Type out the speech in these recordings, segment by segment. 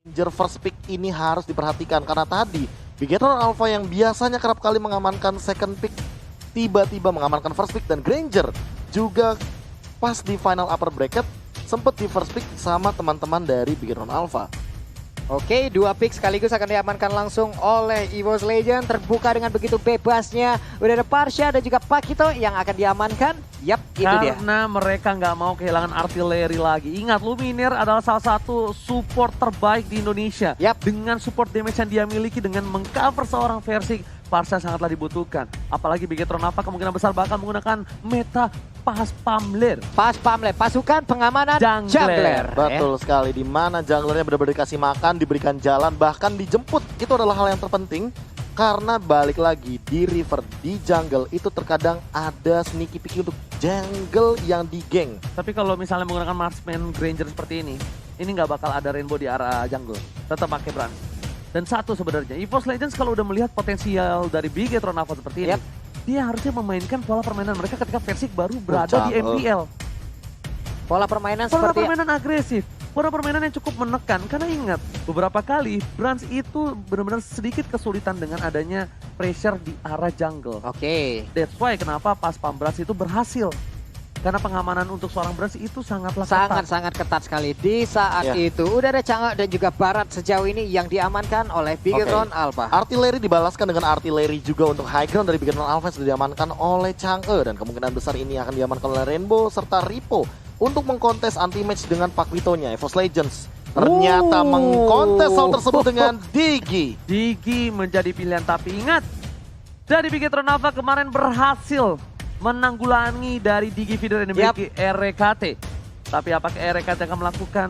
Ranger first pick ini harus diperhatikan karena tadi Bigetron Alpha yang biasanya kerap kali mengamankan second pick tiba-tiba mengamankan first pick, dan Granger juga pas di final upper bracket sempat di first pick sama teman-teman dari Bigetron Alpha. Oke, 2 pick sekaligus akan diamankan langsung oleh EVOS Legend. Terbuka dengan begitu bebasnya. Udah ada Parsha dan juga Pakito yang akan diamankan. Yap, itu dia. Karena mereka nggak mau kehilangan artileri lagi. Ingat, Luminir adalah salah satu support terbaik di Indonesia. Yap. Dengan support damage yang dia miliki, dengan mengcover seorang versi, Parsha sangatlah dibutuhkan. Apalagi Bigetron Alpha kemungkinan besar bakal menggunakan meta Pas Pamler. Pas Pamler, pasukan pengamanan jungler. Betul sekali, di mana junglernya benar-benar dikasih makan, diberikan jalan, bahkan dijemput. Itu adalah hal yang terpenting. Karena balik lagi di river, di jungle itu terkadang ada sneaky picky untuk jungle yang di geng. Tapi kalau misalnya menggunakan marksman Granger seperti ini nggak bakal ada rainbow di arah jungle. Tetap pakai Brand. Dan satu sebenarnya, EVOS Legends kalau udah melihat potensial dari Bigetron Alpha seperti ini, dia harusnya memainkan pola permainan mereka ketika Versik baru berada di MPL. Pola permainan Pola seperti permainan agresif. Pola permainan yang cukup menekan. Karena ingat, beberapa kali Brands itu benar-benar sedikit kesulitan dengan adanya pressure di arah jungle. Oke. That's why kenapa pas Pam Brands itu berhasil. Karena pengamanan untuk seorang Brands itu sangatlah ketat. Sangat ketat sekali. Di saat itu udah ada Chang'e dan juga Barat sejauh ini yang diamankan oleh Bigetron Alpha. Artileri dibalaskan dengan artileri juga untuk high ground dari Bigetron Alpha yang sudah diamankan oleh Chang'e, dan kemungkinan besar ini akan diamankan oleh Rainbow serta Ripo untuk mengkontes anti-match dengan Pakvitonya. EVOS Legends ternyata mengkontes hal tersebut dengan Digi. Digi menjadi pilihan, tapi ingat, dari Bigetron Alpha kemarin berhasil menanggulangi dari Digi Feeder yang dimiliki RKT. Tapi apakah RKT akan melakukan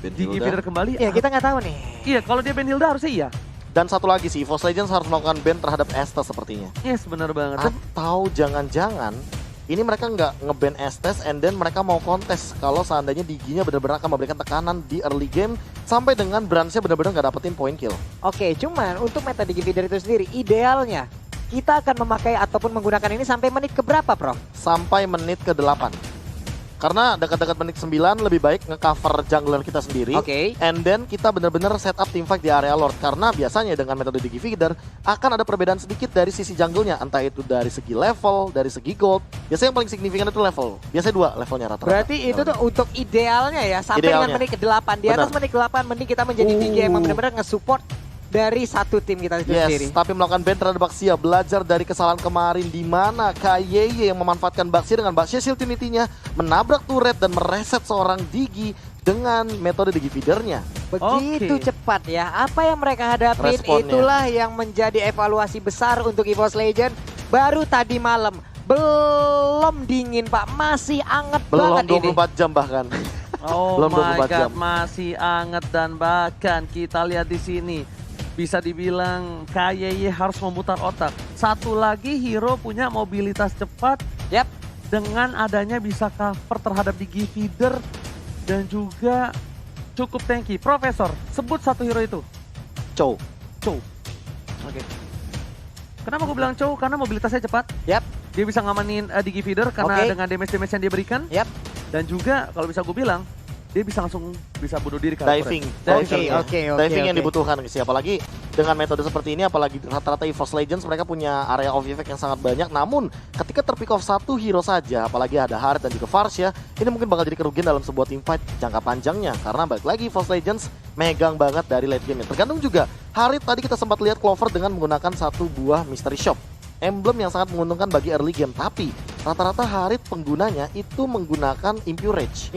Digi Feeder kembali? Iya, kita nggak tahu nih. Iya, kalau dia ban Hilda harusnya iya. Dan satu lagi sih, EVOS Legends harus melakukan ban terhadap Estes sepertinya. Yes, benar banget. Atau jangan-jangan ini mereka nggak nge-ban Estes and then mereka mau kontes kalau seandainya Diginya benar-benar akan memberikan tekanan di early game sampai dengan Brands-nya benar-benar nggak dapetin point kill. Oke, cuman untuk meta Digi Feeder itu sendiri, idealnya kita akan memakai ataupun menggunakan ini sampai menit ke berapa, Prof? Sampai menit ke 8. Karena dekat-dekat menit 9 lebih baik nge-cover jungler kita sendiri. Oke. And then kita benar-benar set up teamfight di area Lord. Karena biasanya dengan metode Digi Feeder akan ada perbedaan sedikit dari sisi jungle-nya. Entah itu dari segi level, dari segi gold. Biasanya yang paling signifikan itu level. Biasanya 2 levelnya rata-rata. Berarti itu tuh untuk idealnya ya, sampai dengan menit ke 8. Di atas menit ke 8 mending kita menjadi Digi yang benar-benar nge-support dari satu tim kita itu sendiri. Tapi melakukan ban terhadap Baxia, belajar dari kesalahan kemarin di mana KYY yang memanfaatkan Baxia dengan Baxia Shield Trinity-nya menabrak turret dan mereset seorang Digi dengan metode Digi Feeder-nya. Begitu cepat ya. Apa yang mereka hadapin itulah yang menjadi evaluasi besar untuk EVOS Legend. Baru tadi malam, belum dingin Pak, masih anget banget ini. Belum 24 jam bahkan. Oh belum my 24 God, jam. masih anget, dan bahkan kita lihat di sini bisa dibilang KYY harus memutar otak. Satu lagi hero punya mobilitas cepat. Yap. Dengan adanya bisa cover terhadap Digi Feeder dan juga cukup tanky. Profesor, sebut satu hero itu. Chow. Oke. Kenapa gue bilang Chow? Karena mobilitasnya cepat. Yap. Dia bisa ngamanin Digi Feeder karena dengan damage-damage yang dia berikan. Yap. Dan juga kalau bisa gue bilang, dia bisa langsung bunuh diri ke Diving. Oke. Diving yang dibutuhkan sih, apalagi dengan metode seperti ini, apalagi rata-rata EVOS Legends mereka punya area of effect yang sangat banyak. Namun ketika terpick off satu hero saja, apalagi ada Harit dan juga Varsha, ini mungkin bakal jadi kerugian dalam sebuah teamfight jangka panjangnya. Karena balik lagi EVOS Legends megang banget dari late game. Tergantung juga, Harit tadi kita sempat lihat Clover dengan menggunakan satu buah Mystery Shop, emblem yang sangat menguntungkan bagi early game. Tapi rata-rata Harit penggunanya itu menggunakan Impurage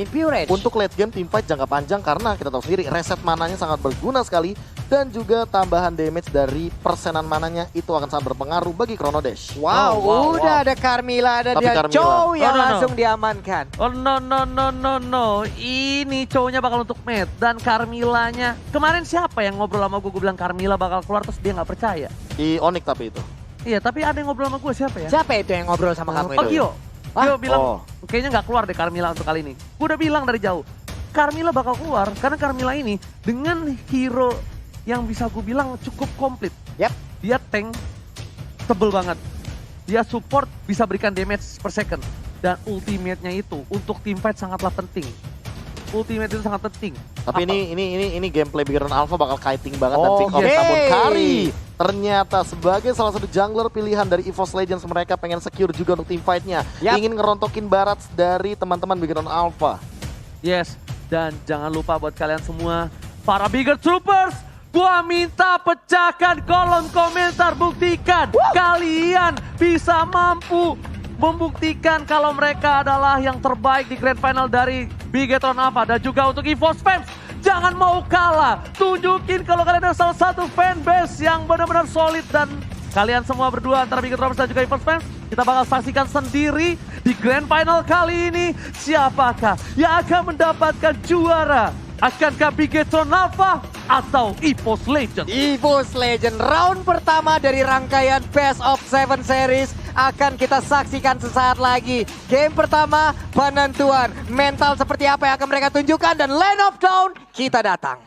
untuk late game teamfight jangka panjang. Karena kita tahu sendiri reset mananya sangat berguna sekali, dan juga tambahan damage dari persenan mananya itu akan sangat berpengaruh bagi Chrono Dash. Wow, udah ada Carmilla, ada dia Chow yang langsung diamankan. Oh no. Ini Chow-nya bakal untuk Matt, dan Carmilla-nya. Kemarin siapa yang ngobrol sama gue bilang Carmilla bakal keluar, terus dia nggak percaya. Di Onyx tapi itu. Iya, tapi ada yang ngobrol sama gue, siapa ya? Siapa itu yang ngobrol sama kamu itu? Oh, Gio bilang kayaknya nggak keluar deh Carmilla untuk kali ini. Gue udah bilang dari jauh, Carmilla bakal keluar karena Carmilla ini dengan hero yang bisa gue bilang cukup komplit. Yap. Dia tank, tebel banget. Dia support, bisa berikan damage per second. Dan ultimate-nya itu untuk teamfight sangatlah penting. ultimate itu sangat penting. Tapi ini gameplay Big Run Alpha bakal kiting banget dan Oh, pick off yes. namun Kari ternyata sebagai salah satu jungler pilihan dari EVOS Legends, mereka pengen secure juga untuk team fight-nya. Yap. Ingin ngerontokin barat dari teman-teman Big Run Alpha. Yes, dan jangan lupa buat kalian semua, para Bigger Troopers, gua minta pecahkan kolom komentar, buktikan kalian bisa mampu membuktikan kalau mereka adalah yang terbaik di Grand Final dari Bigetron Alpha. Dan juga untuk EVOS fans, jangan mau kalah, tunjukin kalau kalian adalah salah satu fanbase yang benar-benar solid. Dan kalian semua berdua antara Bigetron dan juga EVOS fans, kita bakal saksikan sendiri di Grand Final kali ini siapakah yang akan mendapatkan juara. Akankah Bigetron Alpha atau EVOS Legends? EVOS Legend round pertama dari rangkaian Best of 7 series akan kita saksikan sesaat lagi. Game pertama penentuan mental seperti apa yang akan mereka tunjukkan, dan Land of Dawn kita datang.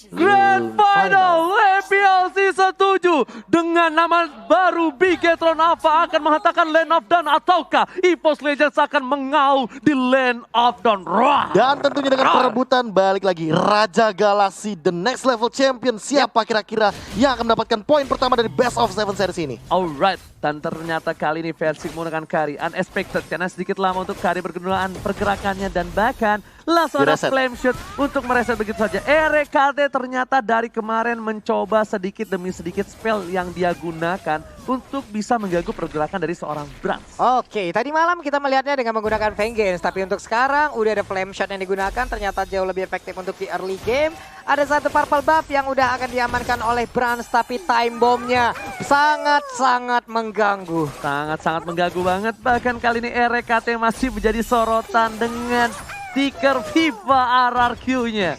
Grand Final LPL Season 7 dengan nama baru Bigetron Alpha akan menghantarkan Land of Dawn, ataukah EVOS Legends akan mengaum di Land of Dawn? Dan tentunya dengan perebutan balik lagi Raja Galaxy The Next Level Champion. Siapa kira-kira yang akan mendapatkan poin pertama dari Best of 7 series ini? Alright, dan ternyata kali ini versi menggunakan Kari unexpected karena sedikit lama untuk Kari bergenulaan pergerakannya dan bahkan langsung ada Direset. flame shoot untuk mereset begitu saja. RKT ternyata dari kemarin mencoba sedikit demi sedikit spell yang dia gunakan untuk bisa mengganggu pergerakan dari seorang Brans. Oke, tadi malam kita melihatnya dengan menggunakan Vengeance, tapi untuk sekarang udah ada flame shot yang digunakan, ternyata jauh lebih efektif untuk di early game. Ada satu purple buff yang udah akan diamankan oleh Brans, tapi time bombnya sangat-sangat mengganggu. Sangat-sangat mengganggu banget, bahkan kali ini RKT masih menjadi sorotan dengan stiker FIFA RRQ-nya.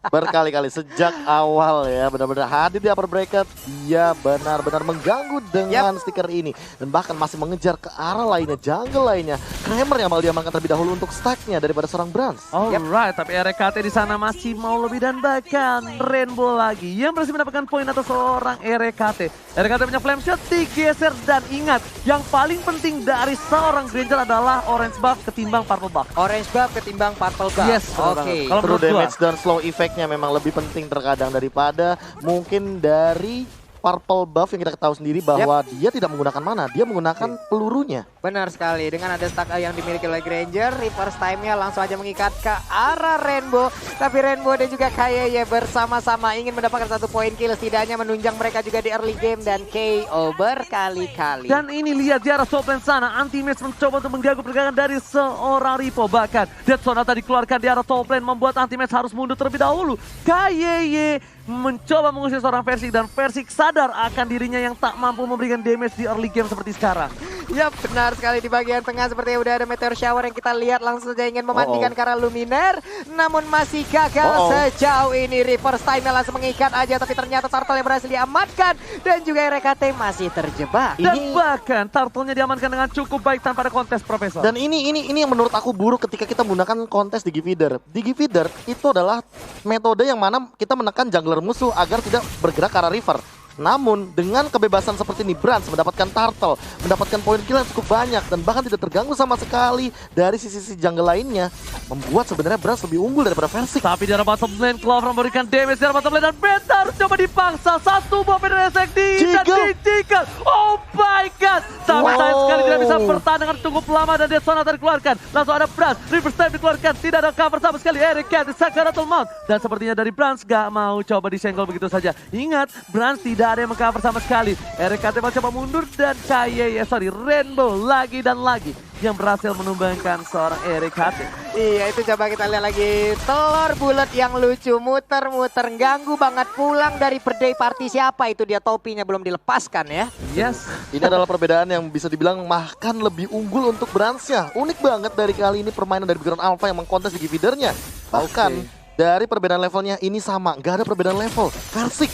Berkali-kali sejak awal ya, benar-benar hadir di upper bracket, dia benar-benar mengganggu dengan stiker ini. Dan bahkan masih mengejar ke arah lainnya, jungle lainnya. Kramer yang malah diamankan terlebih dahulu untuk stacknya daripada seorang Brans. Alright, tapi RKT di sana masih mau lebih, dan bahkan Rainbow lagi yang berhasil mendapatkan poin atas seorang RKT. RKT punya flame shot, digeser, dan ingat, yang paling penting dari seorang Granger adalah orange buff ketimbang purple buff. Orange buff ketimbang purple buff. Yes, oke. kalau True menurut gua. damage dan slow effect-nya memang lebih penting terkadang daripada mungkin dari purple buff yang kita ketahui sendiri bahwa dia tidak menggunakan mana, dia menggunakan pelurunya. Benar sekali, dengan ada stack yang dimiliki oleh Granger, reverse time-nya langsung aja mengikat ke arah Rainbow. Tapi Rainbow dan juga Kayeye bersama-sama ingin mendapatkan satu poin kill, setidaknya menunjang mereka juga di early game dan KO berkali-kali. Dan ini lihat di arah top lane sana, Anti-Mage mencoba untuk mengganggu pergerakan dari seorang Ripo. Bahkan Death Sonata dikeluarkan di arah top lane membuat Anti-Mage harus mundur terlebih dahulu. Kayeye mencoba mengusir seorang Versik, dan Versik sadar akan dirinya yang tak mampu memberikan damage di early game seperti sekarang. Ya benar sekali, di bagian tengah sepertinya udah ada meteor shower yang kita lihat langsung saja ingin memandikan ke arah Luminer, namun masih gagal sejauh ini. Reverse time langsung mengikat aja, tapi ternyata Turtle yang berhasil diamankan dan juga RKT masih terjebak. Dan bahkan Turtle-nya diamankan dengan cukup baik tanpa ada kontes, Profesor. Dan ini yang menurut aku buruk ketika kita menggunakan kontes Digi Feeder. Digi Feeder itu adalah metode yang mana kita menekan jungler musuh agar tidak bergerak ke arah river. Namun dengan kebebasan seperti ini, Brans mendapatkan Turtle, mendapatkan poin kill yang cukup banyak dan bahkan tidak terganggu sama sekali dari sisi-sisi jungle lainnya, membuat sebenarnya Brans lebih unggul daripada Versik. Tapi di arah bottom lane, Clover memberikan damage di arah bottom lane, dan Beta harus coba dipaksa. Satu bomb dari SXD dan dijigal. Oh my god. Tapi sayang sekali tidak bisa bertahan dengan cukup lama, dan dia Sonata dikeluarkan. Langsung ada Brans, reverse time dikeluarkan. Tidak ada cover sama sekali. Eric di Sakaratul Mount. Dan sepertinya dari Brans gak mau coba disenggol begitu saja. Ingat, Brans tidak ada yang mengcover sama sekali. RKT mencoba mundur, dan Rainbow lagi dan lagi yang berhasil menumbangkan seorang RKT. Iya, itu coba kita lihat lagi. Telur bulat yang lucu, muter-muter, ganggu banget. Pulang dari birthday party siapa itu, dia topinya belum dilepaskan ya. Yes. Ini adalah perbedaan yang bisa dibilang bahkan lebih unggul untuk Bransnya. Unik banget dari kali ini permainan dari Big Run Alpha yang mengkontes Digi Feeder-nya. Bahkan dari perbedaan levelnya ini sama, nggak ada perbedaan level. Versik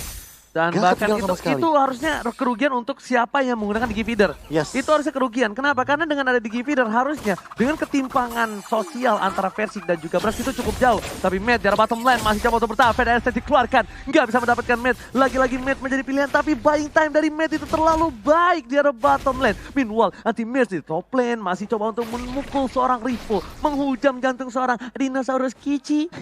Dan Gak bahkan ketinggalan sama sekali. itu harusnya kerugian untuk siapa yang menggunakan Digi Feeder. Yes. Itu harusnya kerugian. Kenapa? Karena dengan ada Digi Feeder harusnya dengan ketimpangan sosial antara Versik dan juga Brans itu cukup jauh. Tapi Matt di arah bottom lane masih coba untuk bertahan. Fed dikeluarkan. Nggak bisa mendapatkan Matt. Lagi-lagi Matt menjadi pilihan. Tapi buying time dari Matt itu terlalu baik di arah bottom lane. Meanwhile, anti-Matt di top lane masih coba untuk memukul seorang Rivo. Menghujam jantung seorang dinosaurus Kici.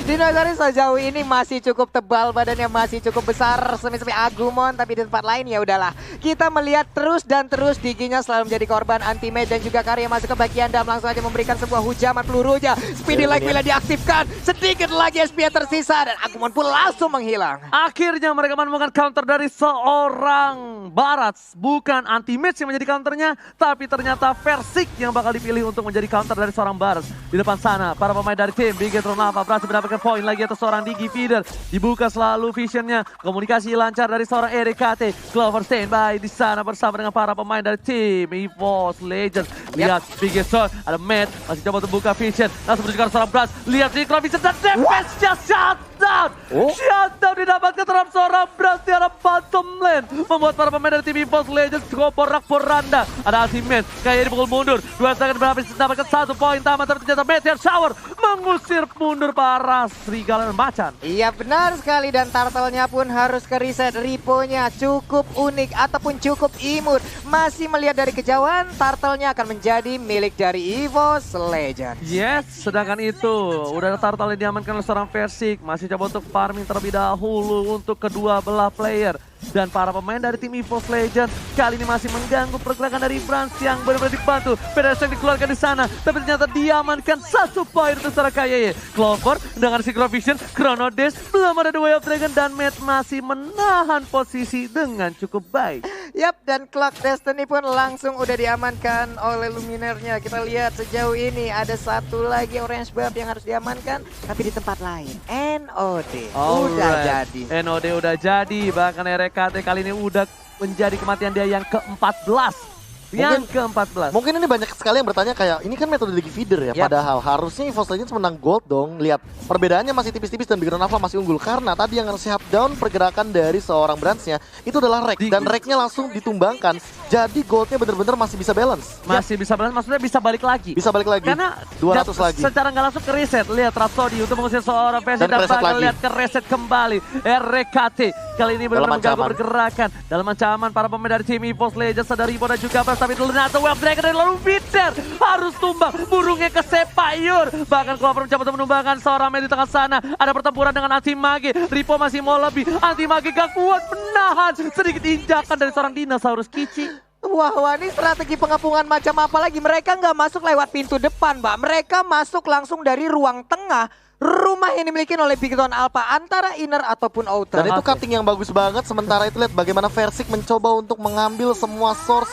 Dinosaurus sejauh ini masih cukup tebal, badannya masih cukup besar semi-semi Agumon, tapi di tempat lain ya udahlah. Kita melihat terus dan terus Diginya selalu menjadi korban anti-mage dan juga Karya masuk ke bagian dalam langsung aja memberikan sebuah hujaman pelurunya. Speedy Leg bila diaktifkan, sedikit lagi SP tersisa dan Agumon pun langsung menghilang. Akhirnya mereka menemukan counter dari seorang Barats. Bukan anti-match yang menjadi counternya, tapi ternyata Versik yang bakal dipilih untuk menjadi counter dari seorang Barats. Di depan sana, para pemain dari tim Bigetron Alpha berhasil mendapatkan poin lagi atas seorang Digi Feeder. Dibuka selalu visionnya, komunikasi lancar dari seorang RKT. Clover standby di sana bersama dengan para pemain dari tim EVOS Legends. Lihat Bigetron, ada Matt, masih coba untuk buka vision. Langsung menuju ke seorang Barats. Lihat Micro Vision dan defense-nya shutdown. Shutdown didapatkan terhadap seorang Brans di arah bottom lane. Membuat para pemain dari tim EVOS Legends porak-poranda. Ada ultimate, kayak dipukul mundur. 2 second berhabis mendapatkan 1 poin tamat. Tapi ternyata Meteor Shower mengusir mundur para serigala dan macan. Iya benar sekali dan turtle-nya pun harus ke reset. Riponya cukup unik ataupun cukup imut. Masih melihat dari kejauhan, turtle-nya akan menjadi milik dari EVOS Legends. Yes, sedangkan itu udah ada turtle yang diamankan oleh seorang Versik. Masih coba untuk farming terlebih dahulu untuk kedua belah player. Dan para pemain dari tim EVOS Legends kali ini masih mengganggu pergerakan dari Brans yang benar-benar dibantu. Pedestal dikeluarkan di sana, tapi ternyata diamankan 1 poin untuk seorang KYY. Clover dengan Synchrovision, Chrono Dash, belum ada The Way of Dragon dan Matt masih menahan posisi dengan cukup baik. Yap, dan Clock Destiny pun langsung udah diamankan oleh Luminernya. Kita lihat sejauh ini ada satu lagi Orange Buff yang harus diamankan, tapi di tempat lain. NOD udah jadi. NOD udah jadi, bahkan RKT kali ini udah menjadi kematian dia yang ke-14. Yang ke-14. Mungkin ini banyak sekali yang bertanya kayak, ini kan metode Digi Feeder ya, padahal harusnya EVOS Legends menang gold dong. Lihat, perbedaannya masih tipis-tipis dan Bigetron Alpha masih unggul. Karena tadi yang shutdown pergerakan dari seorang Bransnya, itu adalah Rek. Dan Reknya langsung ditumbangkan, jadi goldnya bener-bener masih bisa balance. Masih bisa balance, maksudnya bisa balik lagi. Bisa balik lagi, Karena 200 lagi. Secara nggak langsung ke reset. Lihat Rhapsody untuk mengusir seorang Versik dan bakal lihat ke reset kembali. RKT kali ini benar-benar mengganggu pergerakan. Dalam ancaman para pemain dari tim EVOS Legends, ada Ribo dan juga Brans, tapi ternyata Wave Dragon dari lalu Bitter harus tumbang, burungnya ke Sepayur. Bahkan Clover mencoba untuk menumbangkan seorang Matt di tengah sana. Ada pertempuran dengan Anti-Mage, Ripo masih mau lebih, Anti-Mage gak kuat menahan sedikit injakan dari seorang dinosaurus Kici. Wah, ini strategi pengepungan macam apa lagi? Mereka nggak masuk lewat pintu depan, Mbak. Mereka masuk langsung dari ruang tengah. Rumah yang dimiliki oleh Bigetron Alpha antara inner ataupun outer. Dan itu cutting yang bagus banget. Sementara itu lihat bagaimana Versik mencoba untuk mengambil semua source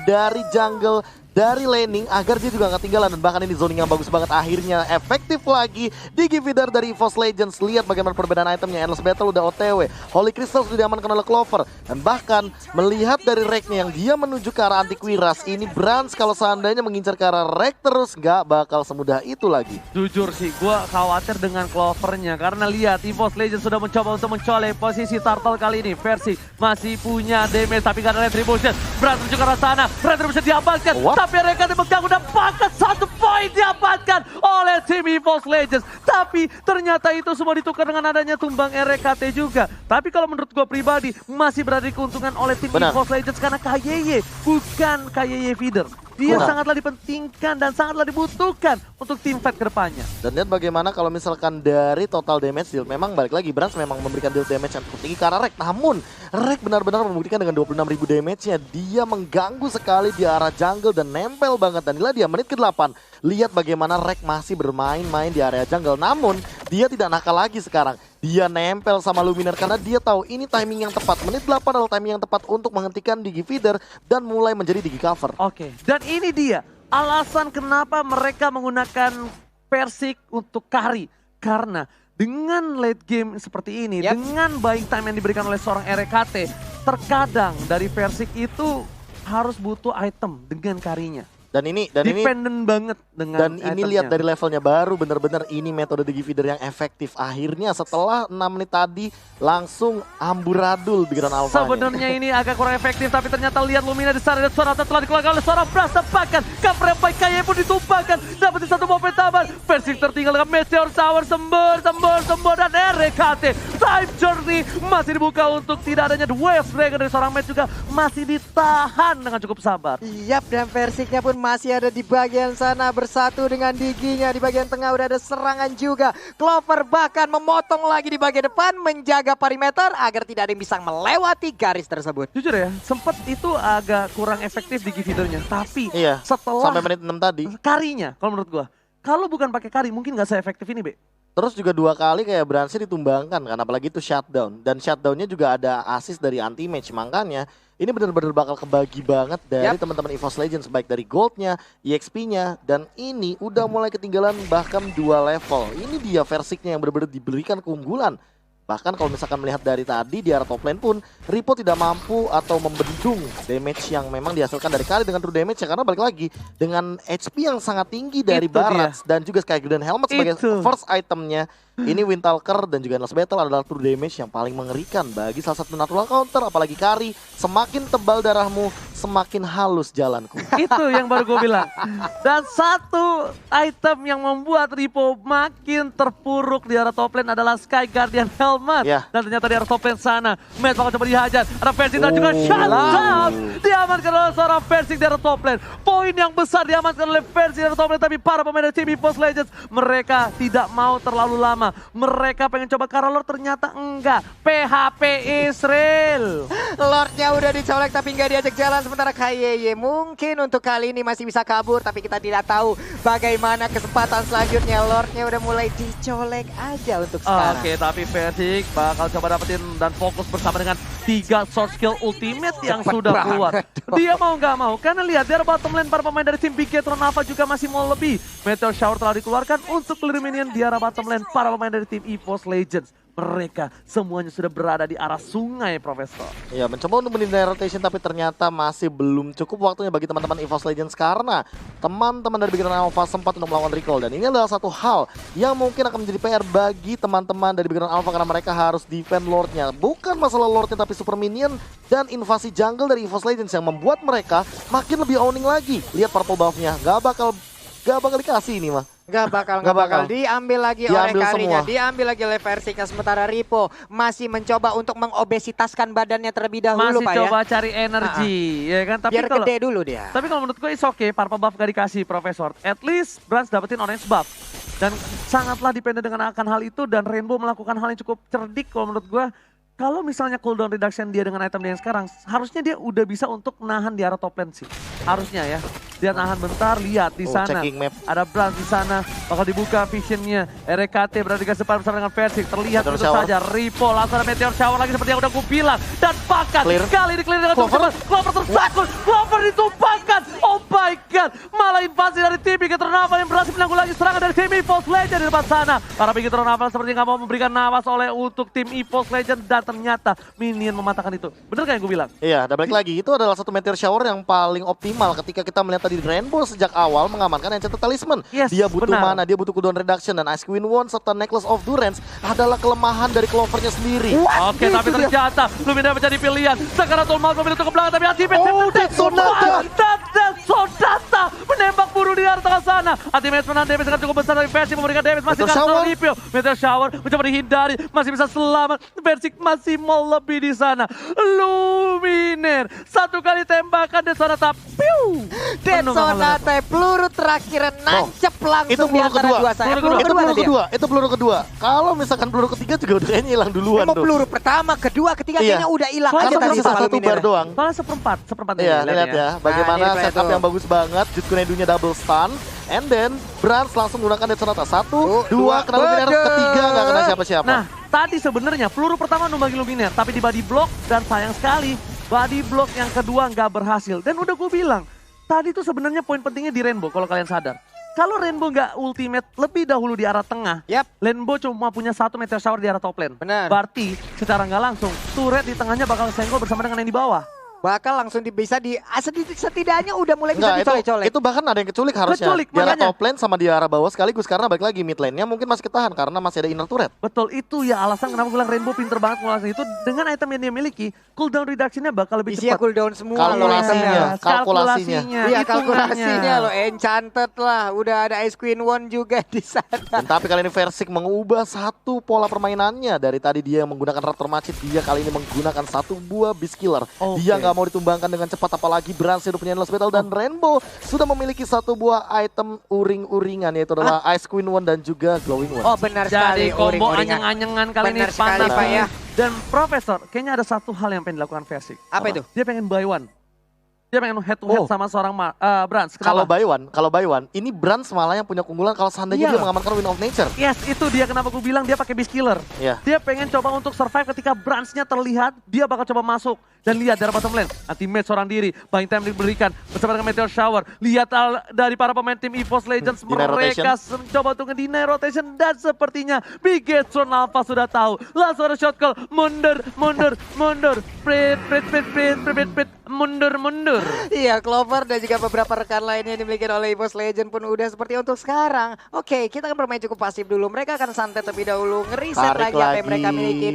dari jungle, dari laning agar dia juga nggak tinggalan. Dan bahkan ini zoning yang bagus banget, akhirnya efektif lagi Digi Feeder dari EVOS Legends. Lihat bagaimana perbedaan itemnya, Endless Battle udah OTW, Holy Crystal sudah diamankan oleh Clover. Dan bahkan melihat dari Reknya yang dia menuju ke arah Antiquiras, ini Brans kalau seandainya mengincar ke arah Rek terus nggak bakal semudah itu lagi. Jujur sih, gue khawatir dengan Clovernya karena lihat EVOS Legends sudah mencoba untuk mencolek posisi Turtle kali ini. Versik masih punya damage tapi gak ada Retribution. Brans menuju ke arah sana, Retribution diamankan. Tapi RKT mengganggu dan bahkan 1 poin diamankan oleh tim EVOS Legends. Tapi ternyata itu semua ditukar dengan adanya tumbang RKT juga. Tapi kalau menurut gue pribadi masih berada di keuntungan oleh tim EVOS Legends karena KYY bukan KYY Feeder. Dia sangatlah dipentingkan dan sangatlah dibutuhkan untuk tim fight ke depannya. Dan lihat bagaimana kalau misalkan dari total damage deal, memang balik lagi Brans memang memberikan deal damage yang cukup tinggi ke arah Rek. Namun Rek benar-benar membuktikan dengan 26.000 damage-nya. Dia mengganggu sekali di arah jungle dan nempel banget. Dan inilah dia menit ke-8. Lihat bagaimana Rek masih bermain-main di area jungle. Namun dia tidak nakal lagi sekarang. Dia nempel sama Luminer karena dia tahu ini timing yang tepat. Menit 8 adalah timing yang tepat untuk menghentikan Digi Feeder dan mulai menjadi Digi Cover. Oke, dan ini dia alasan kenapa mereka menggunakan Versik untuk carry. Karena dengan late game seperti ini, dengan buying time yang diberikan oleh seorang RKT, terkadang dari Versik itu harus butuh item dengan carry-nya. Dan ini Dependent banget dengan dan ini lihat dari levelnya baru bener-bener ini metode The Feeder yang efektif. Akhirnya setelah 6 menit tadi langsung amburadul bikinan Alpha. Sebenarnya ini agak kurang efektif, tapi ternyata lihat Lumina di sana dan suara telah dikeluarkan oleh seorang Bras tepakan. Cover yang baik Kaye pun ditumpahkan. Dapetin satu momen tambahan. Persik tertinggal dengan Meteor Shower sembur dan RKT. Time Journey masih dibuka untuk tidak adanya Wave Dragon dari seorang Matt juga masih ditahan dengan cukup sabar. Yap, dan Persiknya pun masih ada di bagian sana bersatu dengan Diginya. Di bagian tengah udah ada serangan juga. Clover bahkan memotong lagi di bagian depan menjaga perimeter agar tidak ada yang bisa melewati garis tersebut. Jujur ya, sempat itu agak kurang efektif di feedernya. Tapi Iya, setelah sampai menit 6 tadi. karinya, kalau menurut gua, kalau bukan pakai kari mungkin nggak se-efektif ini, Be. Terus juga 2 kali kayak Bransnya ditumbangkan kan, apalagi itu shutdown. Dan shutdownnya juga ada assist dari anti-match. Makanya ini benar-benar bakal kebagi banget dari teman-teman EVOS Legends. Baik dari goldnya, EXP-nya. Dan ini udah mulai ketinggalan bahkan 2 level. Ini dia Versiknya yang benar-benar diberikan keunggulan. Bahkan kalau misalkan melihat dari tadi di arah top lane pun Ripo tidak mampu atau membendung damage yang memang dihasilkan dari kali dengan true damage ya. Karena balik lagi dengan HP yang sangat tinggi dari Barats dan juga Sky Golden Helmet sebagai first itemnya. Ini Windtalker dan juga Endless Battle adalah true damage yang paling mengerikan bagi salah satu natural counter. Apalagi Kari, semakin tebal darahmu semakin halus jalanku. Itu yang baru gue bilang. Dan satu item yang membuat Ripo makin terpuruk di arah top lane adalah Sky Guardian Helmet. Dan ternyata di arah top lane sana, Matt bakal coba dihajar. Ada Persik dan juga shutdown. Diamankan oleh seorang Persik di arah top lane. Poin yang besar diamankan oleh Persik di arah top lane. Tapi para pemain dari tim EVOS Legends, mereka tidak mau terlalu lama. Mereka pengen coba Kara Lord, ternyata enggak. PHP Israel. Lordnya udah dicolek tapi nggak diajak jalan. Sementara Kayeye mungkin untuk kali ini masih bisa kabur. Tapi kita tidak tahu bagaimana kesempatan selanjutnya. Lordnya udah mulai dicolek aja untuk sekarang. Oke, tapi Persik bakal coba dapetin dan fokus bersama dengan 3 short skill ultimate yang sudah keluar. Dia mau nggak mau. Karena lihat dari bottom lane para pemain dari tim Bigetron Alpha juga masih mau lebih. Meteor Shower telah dikeluarkan untuk clear minion di arah bottom lane para pemain dari tim EVOS Legends. Mereka semuanya sudah berada di arah sungai, Profesor. Ya, mencoba untuk menghindari rotation tapi ternyata masih belum cukup waktunya bagi teman-teman EVOS Legends. Karena teman-teman dari Bigetron Alpha sempat untuk melakukan recall. Dan ini adalah satu hal yang mungkin akan menjadi PR bagi teman-teman dari Bigetron Alpha. Karena mereka harus defend Lordnya. Bukan masalah Lordnya tapi super minion dan invasi jungle dari EVOS Legends yang membuat mereka makin lebih owning lagi. Lihat purple buff-nya, gak bakal dikasih ini mah. Gak bakal diambil lagi oleh Karinya, diambil lagi oleh Versiknya. Sementara Ripo masih mencoba untuk mengobesitaskan badannya terlebih dahulu, Pak ya. Masih coba cari energi, ya kan? Tapi biar gede dulu dia. Tapi kalau menurut gue it's okay, purple buff gak dikasih, Profesor. At least Brans dapetin orange buff. Dan sangatlah dependen dengan akan hal itu, dan Rainbow melakukan hal yang cukup cerdik kalau menurut gue. Kalau misalnya cooldown reduction dia dengan item dia yang sekarang, harusnya dia udah bisa untuk nahan di arah top lane sih. Harusnya ya. Dia nahan bentar, lihat di sana. Ada Brans di sana, bakal dibuka visionnya. RKT berada di garis depan bersama dengan Persik. Terlihat tentu saja. Ripo langsung ada Meteor Shower lagi seperti yang udah aku bilang. Dan bahkan kali ini clear dengan cukup cepat. Clover tersangkut, Clover ditumpahkan. Oh my god, malah invasi dari tim Bigetron Alpha yang berhasil menanggulangi serangan dari tim EVOS Legends di depan sana. Para Bigetron Alpha seperti nggak mau memberikan napas oleh untuk tim EVOS Legends. Dan ternyata minion mematahkan itu. Bener kan yang gue bilang? Iya, dan balik lagi. Itu adalah satu Meteor Shower yang paling optimal ketika kita melihat tadi Rainbow sejak awal mengamankan Enchanted Talisman. Dia butuh mana, dia butuh cooldown reduction, dan Ice Queen Wand serta Necklace of Durance adalah kelemahan dari Clovernya sendiri. Oke, tapi ternyata Lumina menjadi pilihan. Sekarang Tolmal memilih untuk ke belakang, tapi Ultimate Sonata menembak buru di arah tengah sana. Ultimate menahan damage dengan cukup besar, tapi Persik memberikan damage masih karena Ripio. Meteor Shower mencoba dihindari, masih bisa selamat. Persik masih mau lebih di sana. Luminer satu kali tembakan Death Sonata. Death Sonata peluru terakhir nancep langsung di antara dua saya. Itu peluru kedua. Kalau misalkan peluru ketiga juga udah kayaknya hilang duluan. Peluru pertama, kedua, ketiga kayaknya udah hilang aja tadi sama satu bar doang. Malah seperempat Iya, lihat ya. Bagaimana setup yang bagus banget. Jutku Nedunya double stun. And then Brans langsung menggunakan Death Sonata. 1, 2, kena Luminer, ketiga nggak kena siapa-siapa. Nah, tadi sebenarnya peluru pertama numbangin Luminer, tapi di body block dan sayang sekali body block yang kedua nggak berhasil. Dan udah gue bilang, tadi tuh sebenarnya poin pentingnya di Rainbow kalau kalian sadar. Kalau Rainbow nggak ultimate lebih dahulu di arah tengah, Rainbow cuma punya satu Meteor Shower di arah top lane. Benar. Berarti secara nggak langsung turret di tengahnya bakal senggol bersama dengan yang di bawah. bakal langsung setidaknya udah mulai bisa Enggak, dicolek-colek. itu bahkan ada yang keculik harusnya. Keculik, di arah makanya. top lane sama di arah bawah sekaligus. Karena balik lagi mid lane-nya mungkin masih ketahan karena masih ada inner turret. Betul, itu ya alasan kenapa gue bilang Rainbow pinter banget ngelakuin itu. Dengan item yang dia miliki, cooldown reduction-nya bakal lebih Isinya cepat. cooldown semua. Kalkulasinya. loh. Kalkulasinya. Iya, hitungannya. kalkulasinya loh. Enchanted lah. Udah ada Ice Queen One juga di sana. Dan tapi kali ini Versik mengubah satu pola permainannya. Dari tadi dia yang menggunakan Raptor Macet, dia kali ini menggunakan satu buah Beast Killer. Oke. Dia nggak mau ditumbangkan dengan cepat, apalagi Brans hidup punya Endless Battle. Dan Rainbow sudah memiliki satu buah item uring-uringan, yaitu adalah Ice Queen One dan juga Glowing One. Oh benar sekali. Jadi combo uring-uringan. anyeng-anyengan kali ini Benar sekali, pantas. Pak, ya. Dan Profesor, kayaknya ada satu hal yang pengen dilakukan Versik. Apa itu? Dia pengen buy one. Dia pengen head to head Oh. sama seorang Brans. Kalau Kenapa? by one, ini Brans malah yang punya keunggulan kalau seandainya Iya. dia mengamankan Wind of Nature. Yes, itu dia kenapa gue bilang dia pakai Beast Killer. Iya. Dia pengen coba untuk survive ketika Bransnya terlihat, dia bakal coba masuk. Dan lihat dari bottom lane, anti-match seorang diri, buying time diberikan bersama dengan Meteor Shower. Lihat dari para pemain tim EVOS Legends, Deny mereka mencoba untuk nge-deny rotation. Dan sepertinya Bigetron Alpha sudah tahu. Langsung ada shot call, mundur, prit, mundur. Iya, Clover dan juga beberapa rekan lainnya yang dimiliki oleh EVOS Legend pun udah seperti untuk sekarang. Oke, kita akan bermain cukup pasif dulu. Mereka akan santai terlebih dahulu, ngeriset Tarik lagi apa yang lagi. mereka miliki.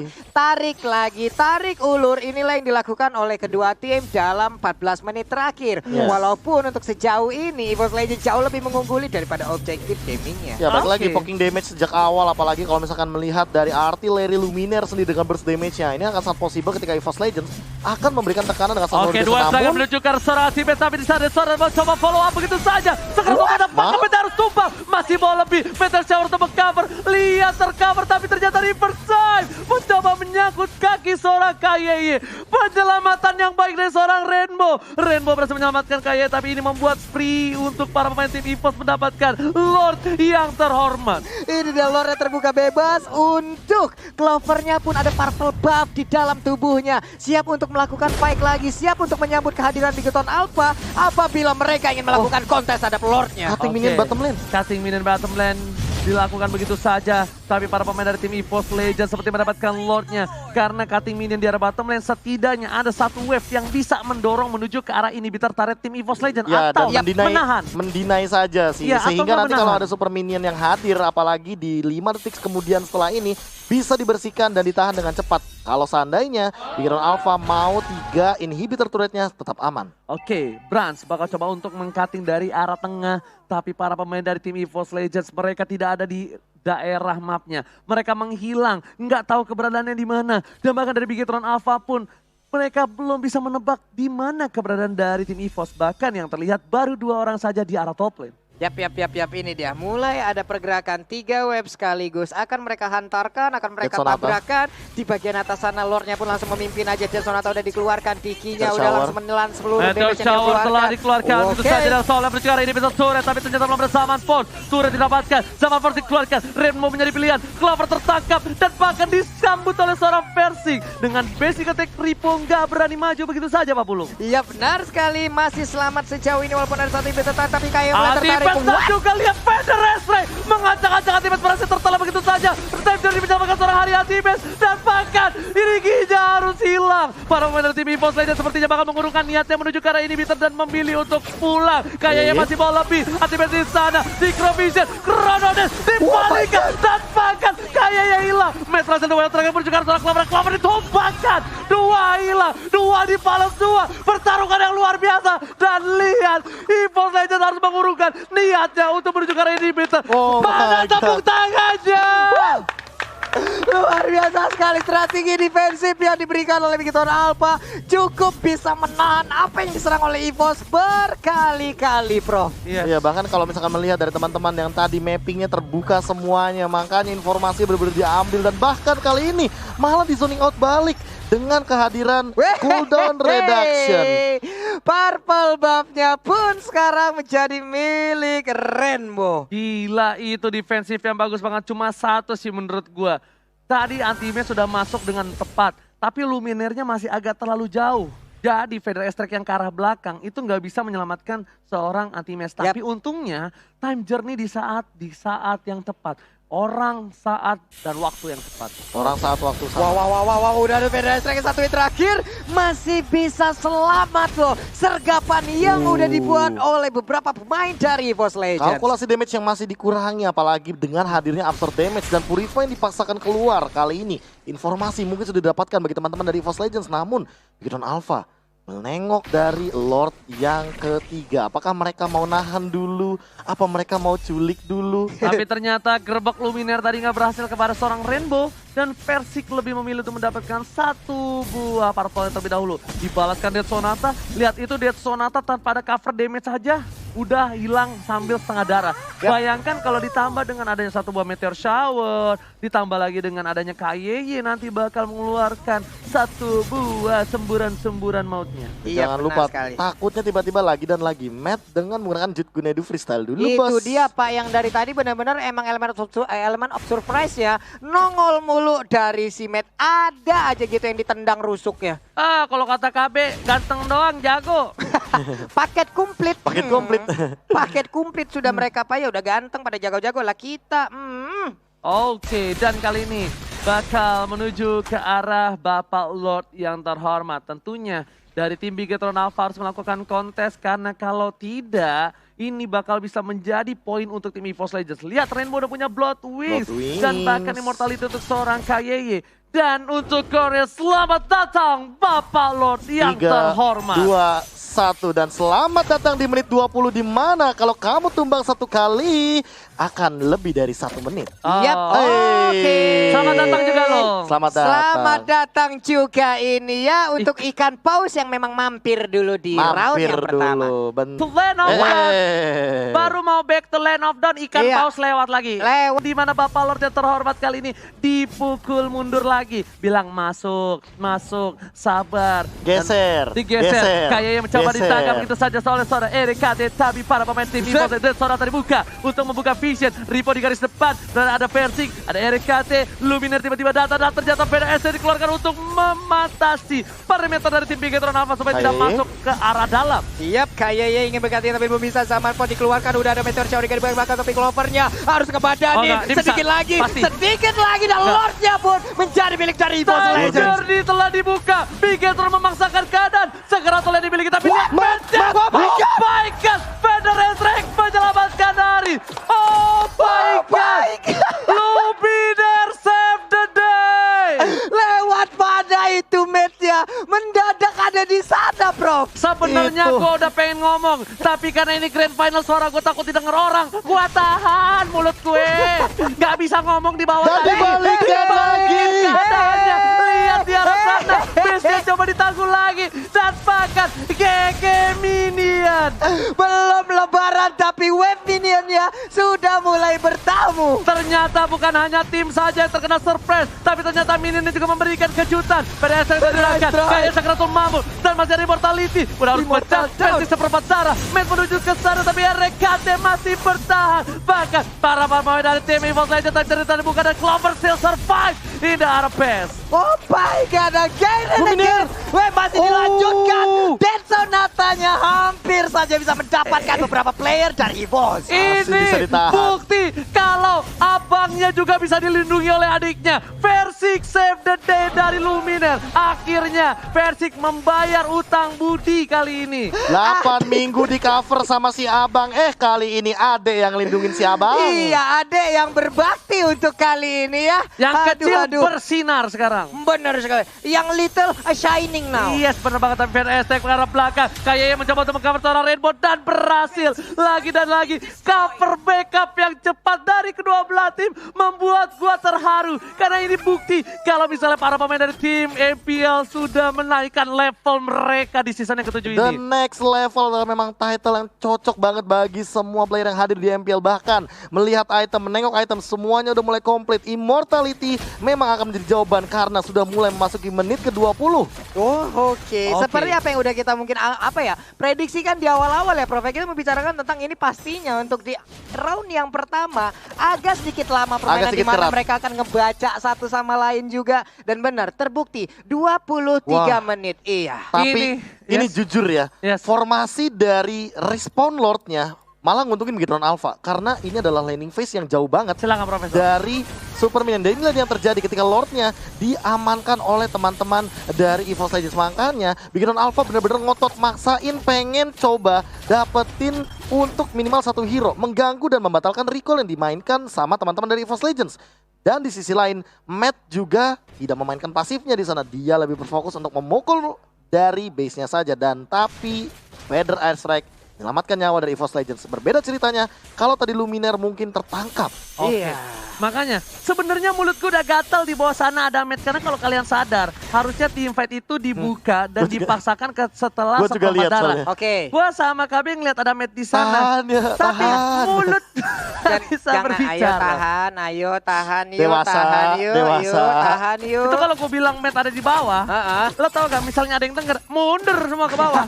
Tarik ulur. Inilah yang dilakukan oleh kedua tim dalam 14 menit terakhir. Yes. Walaupun untuk sejauh ini EVOS Legend jauh lebih mengungguli daripada objektif gamingnya. Ya balik Oke. lagi poking damage sejak awal, apalagi kalau misalkan melihat dari artileri Luminaire sendiri dengan burst damage-nya, ini akan sangat possible ketika EVOS Legends akan memberikan tekanan dengan sangat Oke, luar dua biasa. serangan Namun menuju ke arah Tibet, tapi di sana Sora mencoba follow up begitu saja. Sekarang pada Mal? Peter harus tumbang, masih mau lebih. Meteor Shower untuk cover, lihat tercover tapi ternyata reverse time. Mencoba menyangkut kaki seorang KYY. Penyelamatan yang baik dari seorang Rainbow. Rainbow berhasil menyelamatkan KYY, tapi ini membuat free untuk para pemain tim EVOS mendapatkan Lord yang terhormat. Ini dia Lord yang terbuka bebas untuk Clovernya pun ada purple buff di dalam tubuhnya. Siap untuk melakukan fight lagi, siap untuk menyambut kehadiran Bigetron Alpha apabila mereka ingin melakukan kontes terhadap Lordnya. cutting minion bottom lane. Cutting minion bottom lane dilakukan begitu saja. Tapi para pemain dari tim EVOS Legends seperti mendapatkan Lordnya. Karena cutting minion di arah bottom lane setidaknya ada satu wave yang bisa mendorong menuju ke arah inhibitor turret tim EVOS Legends. Ya, Atau dan menahan. mendinai saja sih. Ya, atau Sehingga nggak nanti kalau menahan. ada super minion yang hadir, apalagi di 5 detik kemudian setelah ini, bisa dibersihkan dan ditahan dengan cepat. Kalau seandainya Bigetron Alpha mau 3 inhibitor turretnya tetap aman. Oke, Brans bakal coba untuk mengcutting dari arah tengah. Tapi para pemain dari tim EVOS Legends mereka tidak ada di daerah mapnya. Mereka menghilang, nggak tahu keberadaannya di mana. Dan bahkan dari Bigetron Alpha pun mereka belum bisa menebak di mana keberadaan dari tim EVOS. Bahkan yang terlihat baru 2 orang saja di arah top lane. Yap, ini dia. Mulai ada pergerakan 3 wave sekaligus. Akan mereka hantarkan, akan mereka Jet Sonata. tabrakan. Di bagian atas sana Lordnya pun langsung memimpin aja. Jet Sonata udah dikeluarkan, Dikinya Meteor udah Shower. langsung menelan seluruh Meteor damage yang Shower telah dikeluarkan. Itu saja dari Soul yang berbicara ini bisa turret. Tapi ternyata belum ada Zaman Force. Turret didapatkan. Zaman Force dikeluarkan. Rainbow menjadi pilihan. Clover tertangkap. Dan bahkan disambut oleh seorang Versing. Dengan basic attack Ripo nggak berani maju begitu saja Pak Pulung. Iya benar sekali. Masih selamat sejauh ini walaupun ada satu inhibitor, tapi kayak mulai tertarik. Anti-Pes dan juga lihat Vader Resray mengacak-acak Anti-Pes berhasil tertelan begitu saja. Time dari menyelamatkan seorang hari Anti-Pes dan bahkan Iriginya harus hilang. Para pemain dari tim EVOS Legends sepertinya bakal mengurungkan niatnya menuju ke arah inhibitor dan memilih untuk pulang. Kayaknya masih mau lebih. Anti-Pes di sana, Synchrovision, Chronodes dibalikan dan bahkan kayaknya hilang. Match berhasil 2 yang terakhir menuju ke arah seorang Clover ditumbangkan. 2 hilang, 2 dipales 2. Pertarungan yang luar biasa dan lihat EVOS Legends harus mengurungkan niatnya untuk menuju ke arah inhibitor. Oh Mana my tepuk God. tangannya? Luar biasa sekali strategi defensif yang diberikan oleh Bigetron Alpha. Cukup bisa menahan apa yang diserang oleh EVOS berkali-kali, Prof. Iya, bahkan kalau misalkan melihat dari teman-teman yang tadi mappingnya terbuka semuanya, makanya informasi benar-benar diambil dan bahkan kali ini malah di zoning out balik dengan kehadiran cooldown reduction. Purple buff-nya pun sekarang menjadi milik Rainbow. Gila itu defensif yang bagus banget. Cuma satu sih menurut gua. Tadi Anti-Match sudah masuk dengan tepat. Tapi Luminaire-nya masih agak terlalu jauh. Jadi Vader Strike yang ke arah belakang itu nggak bisa menyelamatkan seorang Anti-Match. Tapi untungnya time journey di saat yang tepat. orang, saat, dan waktu yang tepat. Orang saat waktu sama. Wow, udah ada Federer Strike satu hit terakhir. Masih bisa selamat loh. Sergapan yang udah dibuat oleh beberapa pemain dari EVOS Legends. Kalkulasi damage yang masih dikurangi, apalagi dengan hadirnya absorb damage dan Purify yang dipaksakan keluar kali ini. Informasi mungkin sudah didapatkan bagi teman-teman dari EVOS Legends, namun Bigetron Alpha menengok dari Lord yang ketiga. Apakah mereka mau nahan dulu? Apa mereka mau culik dulu? Tapi ternyata gerbek Luminaire tadi nggak berhasil kepada seorang Rainbow. Dan Versik lebih memilih untuk mendapatkan satu buah purple terlebih dahulu. Dibalaskan Death Sonata. Lihat itu Death Sonata tanpa ada cover damage saja. Udah hilang sambil setengah darah. Bayangkan kalau ditambah dengan adanya satu buah Meteor Shower. Ditambah lagi dengan adanya KYY nanti bakal mengeluarkan satu buah semburan-semburan mautnya. Jangan lupa, sekali. takutnya tiba-tiba lagi dan lagi Matt dengan menggunakan Jit Gunedu freestyle dulu, Itu bos. dia Pak yang dari tadi benar-benar emang elemen of surprise ya. Nongol mulu dari si Matt. Ada aja gitu yang ditendang rusuknya. Kalau kata KB ganteng doang jago. Paket komplit. Paket komplit. Paket komplit sudah mereka Pak ya udah ganteng pada jago-jago lah kita. Oke, dan kali ini bakal menuju ke arah Bapak Lord yang terhormat. Tentunya dari tim Bigetron Alpha harus melakukan kontes karena kalau tidak ini bakal bisa menjadi poin untuk tim EVOS Legends. Lihat Rainbow udah punya Blood Wings dan bahkan Immortality untuk seorang KYY. Dan untuk Korea selamat datang Bapak Lord yang 3, terhormat. 2, 1 dan selamat datang di menit 20 di mana kalau kamu tumbang satu kali akan lebih dari 1 menit. Yap, oke. Selamat datang juga loh. Selamat datang juga ini ya untuk ikan paus yang memang mampir dulu di round yang pertama. To Land of Dawn. Baru mau back to Land of Dawn, ikan paus lewat lagi. Di mana Bapak Lord yang terhormat kali ini dipukul mundur lagi. Bilang masuk, sabar. Geser. Digeser. Kayaknya mencoba ditangkap begitu saja oleh seorang RKT. Tapi para pemain tim EVOS Legends seorang tadi buka untuk membuka vision. Ripo di garis depan. Dan ada Versik, ada RKT. Luminaire tiba-tiba datang dan ternyata PDS dikeluarkan untuk mematasi perimeter dari tim Bigetron Alpha supaya tidak masuk ke arah dalam. Siap, KYY ingin berganti tapi belum bisa. Zaman pun dikeluarkan, udah ada Meteor Shower di belakang tapi Clovernya harus ngebadanin. Sedikit lagi dan Lordnya pun menjadi milik dari EVOS Legends. Journey telah dibuka, Bigetron memaksakan keadaan. Segera telah dimiliki tapi oh my god, Federer Strike menyelamatkan dari. Oh my god, Luminaire save the day. Lewat pada itu Matt-nya mendadak ada di sana bro. Sebenarnya gue udah pengen ngomong, tapi karena ini grand final suara gue takut didengar orang. Gue tahan mulut gue, nggak bisa ngomong di bawah tadi. Dibalikin lagi. Keadaannya, lihat di arah sana, base-nya coba ditangguh lagi dan bahkan GG Minion. Belum lebaran tapi wave Minionnya sudah mulai bertamu. Ternyata bukan hanya tim saja yang terkena surprise, tapi ternyata Minion juga memberikan kejutan. PDS yang dilakukan, kayak Sakratul Mamut dan masih ada Immortality. Udah harus pecah, versi seperempat darah. Matt menuju ke sana tapi RKT masih bertahan. Bahkan para pemain dari tim EVOS Legends tadi bukan dan Clover still survive in the arah base. Oh my god, again. Masih dilanjutkan. Dan Sonatanya hampir saja bisa mendapatkan beberapa player dari EVOS. Ini bukti kalau abangnya juga bisa dilindungi oleh adiknya. Versik save the day dari Luminaire. Akhirnya Versik membayar utang budi kali ini. 8 minggu di cover sama si abang. Kali ini adek yang lindungin si abang. Iya, adek yang berbakti untuk kali ini ya. Yang kecil bersinar sekarang. Benar sekali. Yang little shining now. Yes, benar banget. Tapi VNS ke arah belakang. Kayaknya mencoba untuk mengcover seorang Rainbow dan berhasil. Lagi dan lagi. Cover backup yang cepat dari kedua belah tim membuat gua terharu. Karena ini bukti kalau misalnya para pemain dari tim MPL sudah menaikkan level mereka di season yang ke-7 ini. The next level adalah memang title yang cocok banget bagi semua player yang hadir di MPL. Bahkan melihat item, menengok item, semuanya udah mulai komplit. Immortality memang akan menjadi jawaban karena sudah mulai memasuki menit ke-20. Oke. Seperti apa yang udah kita mungkin prediksikan di awal-awal ya Prof. Kita membicarakan tentang ini pastinya untuk di round yang pertama agak sedikit lama permainan di mana mereka akan ngebaca satu sama lain juga. Dan benar, terbukti 23 menit. Iya. Tapi ini jujur ya, formasi dari Respawn Lord-nya malah nguntungin Bigetron Alpha. Karena ini adalah laning phase yang jauh banget Silakan Profesor. dari Super Minion. Dan inilah yang terjadi ketika Lordnya diamankan oleh teman-teman dari EVOS Legends. Makanya Bigetron Alpha bener-bener ngotot maksain pengen coba dapetin untuk minimal satu hero. Mengganggu dan membatalkan recall yang dimainkan sama teman-teman dari EVOS Legends. Dan di sisi lain, Matt juga tidak memainkan pasifnya di sana. Dia lebih berfokus untuk memukul dari base-nya saja. Dan tapi Feather Airstrike menyelamatkan nyawa dari EVOS Legends. Berbeda ceritanya kalau tadi Luminaire mungkin tertangkap. Iya. Makanya sebenarnya mulutku udah gatal di bawah sana ada Matt. Karena kalau kalian sadar, harusnya team fight itu dibuka dan dipaksakan ke setelah Gua juga lihat darah. soalnya. Oke. Gua sama KB ngeliat ada Matt di sana. Tahan ya, Tapi tahan. mulut nggak bisa Jangan, berbicara. ayo tahan yuk, Dewasa, tahan yuk, dewasa. tahan yuk. Itu kalau gue bilang Matt ada di bawah, lo tau gak misalnya ada yang denger, mundur semua ke bawah.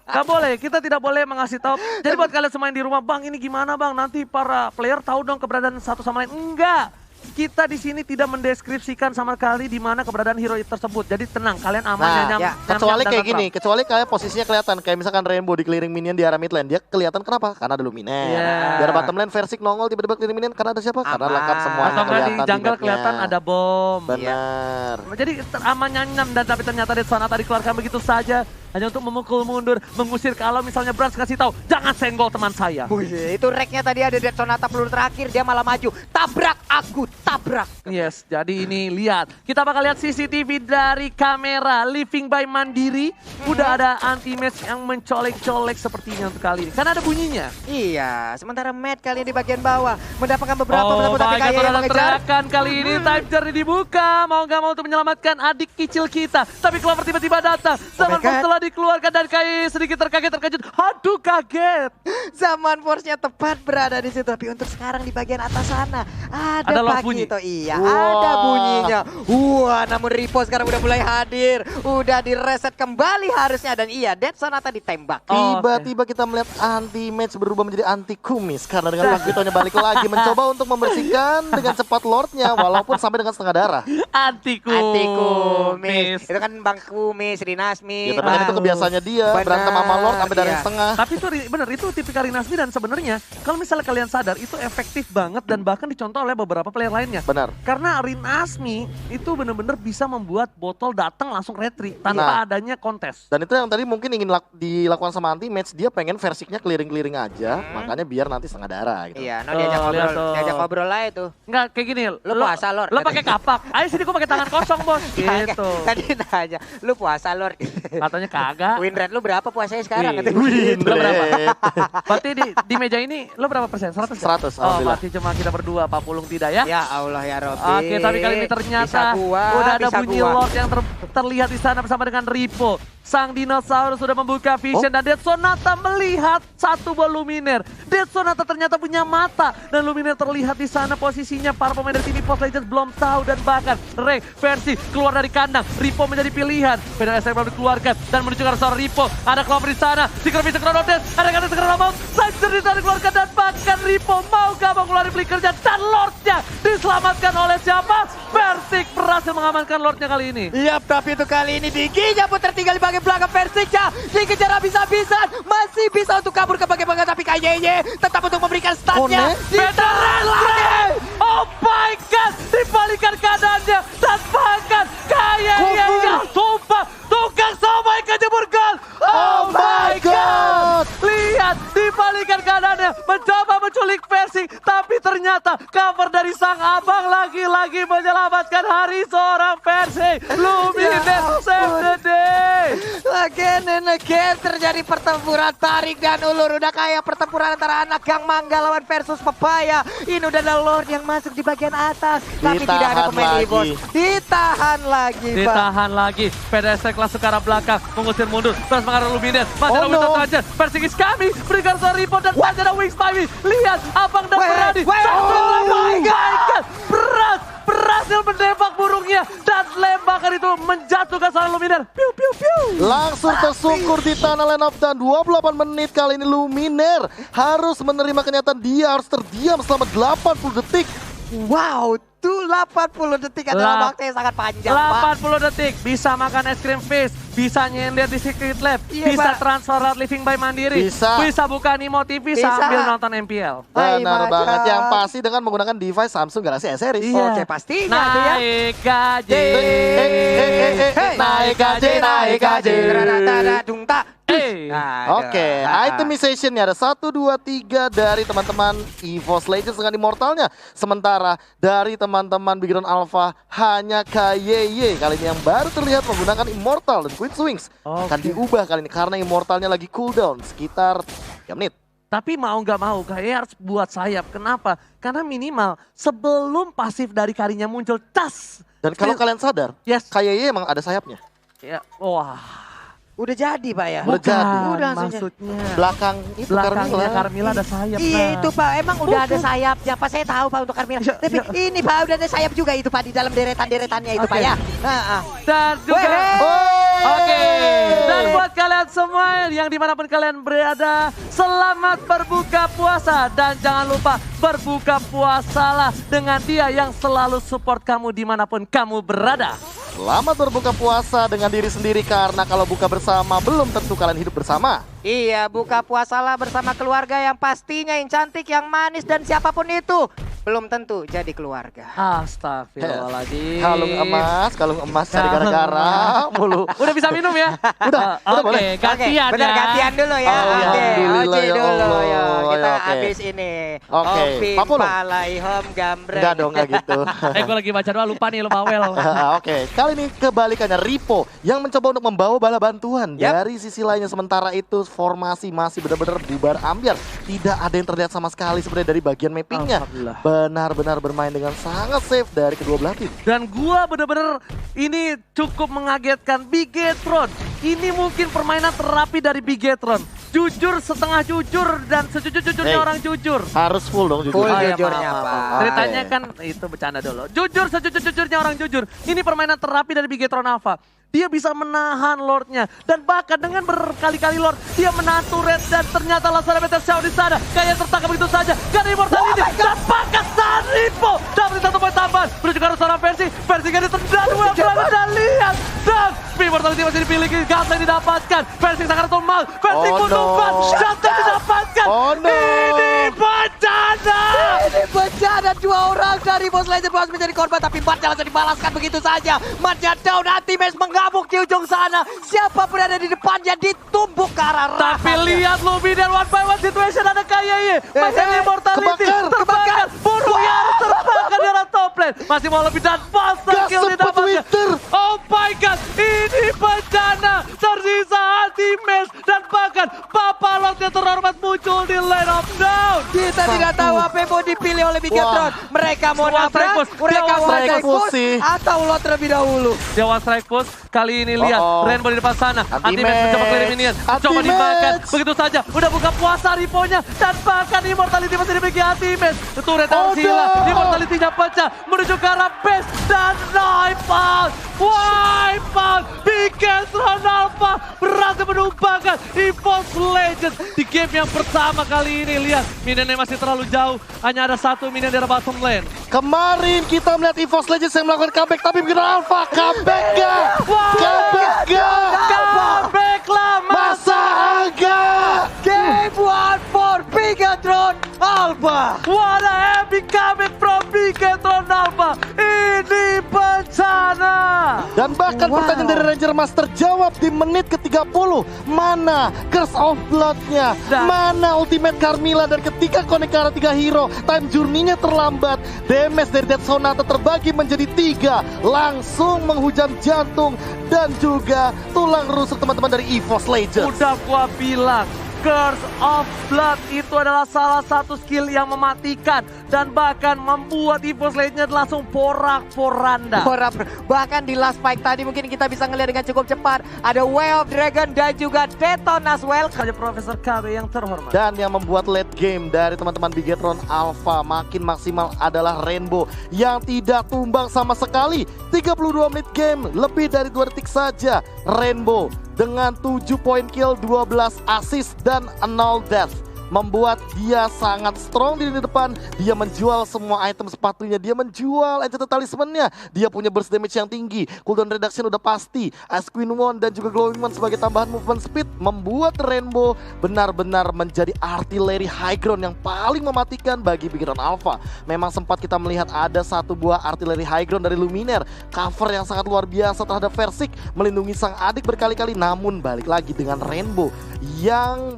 Gak boleh, kita tidak boleh mengasih tahu. Jadi buat kalian semua yang di rumah, bang ini gimana bang, nanti para player tahu dong keberadaan satu sama lain. Enggak, kita di sini tidak mendeskripsikan sama sekali di mana keberadaan hero tersebut. Jadi tenang, kalian aman Nah, ya. kecuali dan kayak tentram. gini, kecuali kayak posisinya kelihatan. Kayak misalkan Rainbow di clearing minion di arah mid lane. Dia kelihatan kenapa? Karena ada Luminaire. Iya. Di arah bottom lane Versik nongol tiba-tiba clearing minion karena ada siapa? Karena Aman. lengkap semuanya Atau enggak di kelihatan jungle map-nya. kelihatan ada bom. Benar. Jadi aman nyanyian dan tapi ternyata Dead Sonata dikeluarkan begitu saja. Hanya untuk memukul mundur, mengusir kalau misalnya Brans kasih tahu, jangan senggol teman saya. Itu reknya tadi ada Dead Sonata peluru terakhir, dia malah maju. Tabrak aku, tabrak. Yes, jadi ini lihat. Kita bakal lihat CCTV dari kamera Living by Mandiri. Udah ada anti-match yang mencolek-colek sepertinya untuk kali ini. Karena ada bunyinya. Iya, sementara Matt kali ini di bagian bawah mendapatkan beberapa Oh tapi my God, KYE ada mengejar. teriakan kali ini. Time journey dibuka. Mau gak mau untuk menyelamatkan adik kecil kita. Tapi Clover tiba-tiba datang. Zaman God. setelah dikeluarkan dan KYE sedikit terkejut. Aduh kaget. Zaman force-nya tepat berada di situ, tapi untuk sekarang di bagian atas sana ada Ada lock bunyi. Pagito. Iya, Wah. ada bunyinya. Wah, namun Ripo sekarang udah mulai hadir, udah direset kembali harusnya dan iya, Dead Sonata ditembak. Oh, Tiba-tiba kita melihat anti match berubah menjadi anti kumis karena dengan Pagitonya balik lagi mencoba untuk membersihkan dengan cepat Lordnya walaupun sampai dengan setengah darah. Anti kumis. Itu kan Bang Kumis, Rinasmi. Ya tapi kan itu kebiasaannya dia Benar, berantem sama Lord sampai darah iya. setengah. Tapi itu bener, itu tipikal Rinasmi dan sebenarnya kalau misalnya kalian sadar itu efektif banget dan bahkan dicontoh oleh beberapa player lainnya. Benar. Karena Rinasmi itu bener-bener bisa membuat botol datang langsung retreat tanpa Nah. adanya kontes. Dan itu yang tadi mungkin ingin dilakukan sama anti match, dia pengen Versiknya clearing-clearing aja, makanya biar nanti setengah darah gitu. Iya, Oh, lihat tuh. diajak ngobrol lah itu. Enggak kayak gini, Lu puasa, Lord. Lo pakai kapak. Ayo sini gua pakai tangan kosong, Bos. Gitu. Tadi nanya, lu puasa Lord. Katanya kagak. Win rate lu berapa puasanya sekarang? Wih. Katanya. Win Lo berapa? rate. Berarti di meja ini lo berapa persen? 100? 100, Oh, alhamdulillah. masih cuma kita berdua, Pak Pulung tidak ya? Ya Allah ya Robby. Oke, tapi kali ini ternyata udah ada bunyi Lord yang terlihat di sana bersama dengan Ripo. Sang dinosaurus sudah membuka vision dan Dead Sonata melihat satu buah Luminaire. Dead Sonata ternyata punya mata dan Luminaire terlihat di sana posisinya. Para pemain dari tim EVOS Legends belum tahu dan bahkan Ray versi keluar dari kandang. Ripo menjadi pilihan. Pedal SM belum dikeluarkan dan menuju ke arah seorang Ripo. Ada Clover di sana. Secret Vision Chronodes. Ada kata Chronomount. Sanger di sana dikeluarkan dan bahkan Ripo mau gak mau keluar flickernya dan Lordnya diselamatkan oleh siapa? Versik berhasil mengamankan Lordnya kali ini. Yap, tapi itu kali ini Diginya pun tertinggal di bagian belakang Versiknya. Dikejar habis-habisan. Masih bisa untuk kabur ke bagian belakang tapi KYE tetap untuk memberikan statnya. Ditahan lagi. Oh my God, dibalikan keadaannya dan bahkan kayaknya sumpah tukang somai kejebur gol. Oh my God, lihat dibalikan keadaannya mencoba menculik Versik tapi ternyata cover dari sang abang lagi-lagi menyelamatkan hari seorang Versik. Luminaire save the day. Again and again terjadi pertempuran tarik dan ulur. Udah kayak pertempuran antara anak Gang Mangga lawan versus Pepaya. Ini udah ada Lord yang masuk di bagian atas. Tapi Ditahan tidak ada pemain lagi. EVOS. Ditahan lagi, Bang. Ditahan lagi. PDST langsung ke arah belakang. Mengusir mundur. Terus mengarah Luminaire. Masih ada Winston Ranger. Versik is kami. Berikan seorang Ripo dan masih ada Wings Spivey. Lihat Abang dan Berani. Oh my God. Berhasil menembak burungnya. Dan lembakan itu menjatuhkan seorang Luminaire. Piu piu piu. Langsung tersungkur di tanah line up dan 28 menit kali ini Luminaire harus menerima kenyataan dia harus terdiam selama 80 detik Wow, tuh 80 detik adalah waktu yang sangat panjang, Pak. 80 detik, bisa makan es krim fish, bisa nyender di Secret Lab, Iya, bisa Pak. transfer out Living by Mandiri, bisa buka Nimo TV Bisa. sambil nonton MPL. Benar Hai, banget, Macan. yang pasti dengan menggunakan device Samsung Galaxy S Series. Iya. Oke, pastinya tuh ya. Naik gaji. Naik gaji, naik gaji. Dung-ta. Oke, itemizationnya ada 1, 2, 3 dari teman-teman EVOS Legends dengan Immortalnya. Sementara dari teman-teman Big Drone Alpha hanya KYY kali ini yang baru terlihat menggunakan Immortal dan Queen's Wings. Akan diubah kali ini karena Immortalnya lagi cooldown sekitar 3 menit. Tapi mau nggak mau kayak harus buat sayap. Kenapa? Karena minimal sebelum pasif dari Karinya muncul, tas. Dan kalau kalian sadar, Yes. KYY emang ada sayapnya. Ya, wah. Udah jadi, Pak ya? Udah jadi. Udah langsung jadi. maksudnya. Belakang itu Belakangnya Carmilla. Carmilla ada sayap. Iya Nah. itu Pak, emang udah ada sayapnya Pak, saya tahu Pak untuk Carmilla. Tapi ini Pak udah ada sayap juga itu Pak di dalam deretan-deretannya itu Pak ya. Dan juga Weh. Oke, dan buat kalian semua yang dimanapun kalian berada, selamat berbuka puasa. Dan jangan lupa berbuka puasalah dengan dia yang selalu support kamu dimanapun kamu berada. Selamat berbuka puasa dengan diri sendiri karena kalau buka bersama belum tentu kalian hidup bersama. Iya, buka puasalah bersama keluarga yang pastinya yang cantik, yang manis dan siapapun itu belum tentu jadi keluarga. Astagfirullahaladzim. Kalung emas cari gara-gara mulu. Udah bisa minum ya? Udah boleh. Gantian Bener ya. gantian dulu ya. Oh, Oke, alhamdulillah, Oci ya dulu Allah. ya. Kita Oke. habis ini. Oke, Oping, Pak Pulung. palai, hom, gambreng. Enggak dong, enggak gitu. Gue lagi baca doa lupa nih, lupa well. Oke, kali ini kebalikannya Ripo yang mencoba untuk membawa bala bantuan. Yap. Dari sisi lainnya sementara itu formasi masih benar-benar bubar ambiar. Tidak ada yang terlihat sama sekali sebenarnya dari bagian mappingnya. Alhamdulillah. Benar-benar bermain dengan sangat safe dari kedua belah tim. Dan gua bener-bener ini cukup mengagetkan Bigetron. Ini mungkin permainan terapi dari Bigetron. Jujur setengah jujur dan sejujur-jujurnya Hey. orang jujur. Harus full dong jujur. Full ya, jujurnya, maaf, Pak. maaf. Ceritanya kan itu bercanda dulu. Jujur sejujur-jujurnya orang jujur. Ini permainan terapi dari Bigetron Alpha. Dia bisa menahan Lordnya. Dan bahkan dengan berkali-kali Lord, dia menahan turret. Dan ternyata Lazara Meteor Show di sana. Kayak tertangkap begitu saja. Karena Immortality. Dan pakas Saripo. Dapat 1 poin tambahan. Menuju ke arah seorang versi. Versi gak ditendang. Dua pelanggan dan lihat. Dan Immortality masih dipiliki. Gas yang didapatkan. Versi sangat tumbal. Versi Oh, kutuban. no. Shot yang didapatkan. Oh, no. Ini bencana. Ini bencana, 2 orang dari Boss Legend harus menjadi korban, tapi Matja langsung dibalaskan begitu saja. Matja down, Anti-Match mengamuk di ujung sana. Siapa berada di depannya ditumbuk ke arah Tapi rahangnya. lihat Lubi dan one by one situation ada KYY. Masih Immortality kebakar. Bunuh yang harus terbakar di arah top lane. Masih mau lebih dan master Gak kill sempet didapatkan. Winter. Oh my god, ini bencana. Tersisa Anti-Match dan bahkan Papa Lord yang terhormat muncul di lane of down. Kita tidak tahu apa yang mau dipilih oleh Bigetron. Mereka mau Semua nabrak, strike push. mereka Dia mau strike strike push push, sih. atau lot terlebih dahulu. Dewa Strike Push kali ini lihat Oh, oh. Rainbow di depan sana. Anti-Match. Anti-Match mencoba clear minion. Coba Anti-Match. dimakan. Begitu saja. Udah buka puasa Riponya. Dan bahkan Immortality masih dimiliki Anti-Match. Turret Oh, harus hilang. no. Immortality-nya pecah. Menuju ke arah base. Dan wipe out. Wipe out. Bigetron Alpha berhasil menumbangkan EVOS Legends. Di game yang pertama kali ini. Lihat. Minionnya masih terlalu jauh. Hanya ada 1 minion di arah bottom lane. Kemarin kita melihat EVOS Legends yang melakukan comeback, tapi Big Drone Alpha comeback gak? Comeback gak? Comebacklah Masa agak? Game 1 for Bigetron Alpha. What a epic comeback from Bigetron Alpha. Ini bencana. Dan bahkan Wow. pertanyaan dari Ranger Master jawab di menit ke-30. Mana Curse of Blood-nya? Dan- Mana Ultimate Carmilla? Dan ketika connect ke arah 3 hero, time journey-nya terlambat. Damage dari Death Sonata terbagi menjadi 3. Langsung menghujam jantung dan juga tulang rusuk teman-teman dari EVOS Legends. Udah gua bilang. Curse of Blood itu adalah salah satu skill yang mematikan. Dan bahkan membuat EVOS Legends langsung porak-poranda. Bahkan di last fight tadi mungkin kita bisa ngelihat dengan cukup cepat. Ada Way of Dragon dan juga Teton as well. Saja Profesor KB yang terhormat. Dan yang membuat late game dari teman-teman Bigetron Alpha makin maksimal adalah Rainbow yang tidak tumbang sama sekali. 32 menit game, lebih dari 2 detik saja. Rainbow dengan 7 poin kill, 12 assist dan 0 death. membuat dia sangat strong di lini depan. Dia menjual semua item sepatunya, dia menjual Enchanted Talisman-nya, dia punya burst damage yang tinggi, cooldown reduction udah pasti, Ice Queen Wand dan juga Glowing Wand sebagai tambahan movement speed membuat Rainbow benar-benar menjadi artileri high ground yang paling mematikan bagi Big Hero Alpha. Memang sempat kita melihat ada satu buah artileri high ground dari Luminaire, cover yang sangat luar biasa terhadap Versik, melindungi sang adik berkali-kali, namun balik lagi dengan Rainbow yang